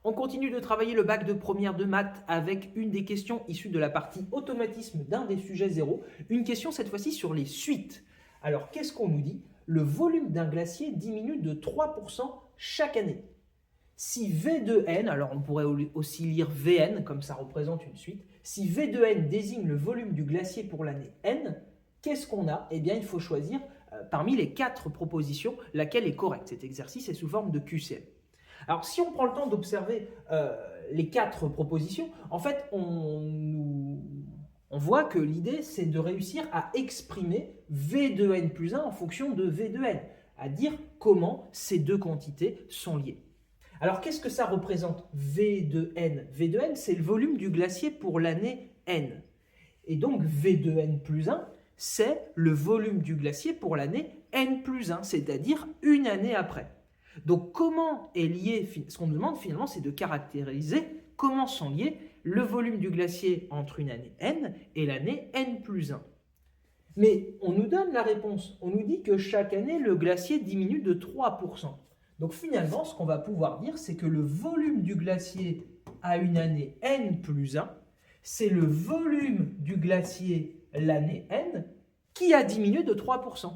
On continue de travailler le bac de première de maths avec une des questions issues de la partie automatisme d'un des sujets 0. Une question cette fois-ci sur les suites. Alors qu'est-ce qu'on nous dit? Le volume d'un glacier diminue de 3% chaque année. Si V de n, alors on pourrait aussi lire Vn comme ça représente une suite, si V de n désigne le volume du glacier pour l'année n, qu'est-ce qu'on a? Eh bien il faut choisir parmi les 4 propositions laquelle est correcte. Cet exercice est sous forme de QCM. Alors si on prend le temps d'observer les 4 propositions, en fait on voit que l'idée c'est de réussir à exprimer V de n plus 1 en fonction de V de n, à dire comment ces deux quantités sont liées. Alors qu'est-ce que ça représente V de n? V de n c'est le volume du glacier pour l'année n. Et donc V de n plus 1 c'est le volume du glacier pour l'année n plus 1, c'est-à-dire une année après. Donc comment est lié, ce qu'on nous demande finalement c'est de caractériser comment sont liés le volume du glacier entre une année n et l'année n plus 1. Mais on nous donne la réponse, on nous dit que chaque année le glacier diminue de 3%. Donc finalement ce qu'on va pouvoir dire c'est que le volume du glacier à une année n plus 1, c'est le volume du glacier l'année n qui a diminué de 3%.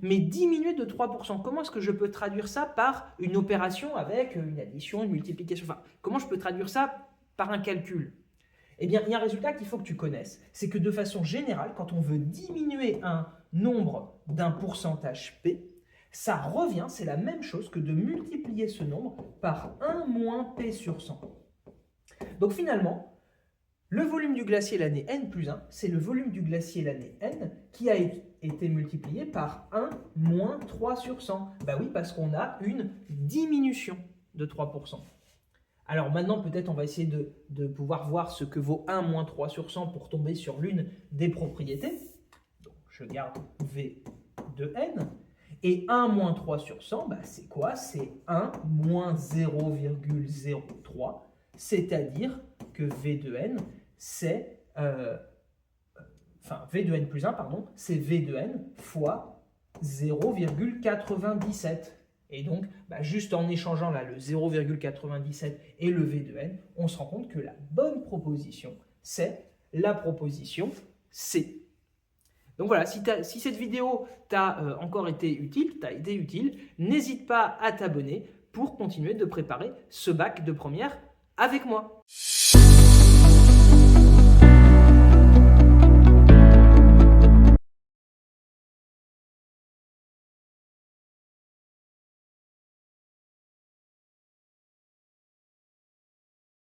Mais diminuer de 3%, comment est-ce que je peux traduire ça par une opération avec une addition, une multiplication? Enfin, comment je peux traduire ça par un calcul? Eh bien, il y a un résultat qu'il faut que tu connaisses. C'est que de façon générale, quand on veut diminuer un nombre d'un pourcentage P, ça revient, c'est la même chose que de multiplier ce nombre par 1 moins P sur 100. Donc finalement, le volume du glacier l'année n plus 1, c'est le volume du glacier l'année n qui a été multiplié par 1 moins 3 sur 100. Ben oui, parce qu'on a une diminution de 3%. Alors maintenant, peut-être on va essayer de pouvoir voir ce que vaut 1 moins 3 sur 100 pour tomber sur l'une des propriétés. Donc je garde V de n. Et 1 moins 3 sur 100, ben c'est quoi? C'est 1 moins 0,03, c'est-à-dire que V de n, c'est V de n plus 1, pardon, c'est V de n fois 0,97. Et donc, juste en échangeant là, le 0,97 et le V de n, on se rend compte que la bonne proposition, c'est la proposition C. Donc voilà, si cette vidéo t'a encore été utile, n'hésite pas à t'abonner pour continuer de préparer ce bac de première avec moi.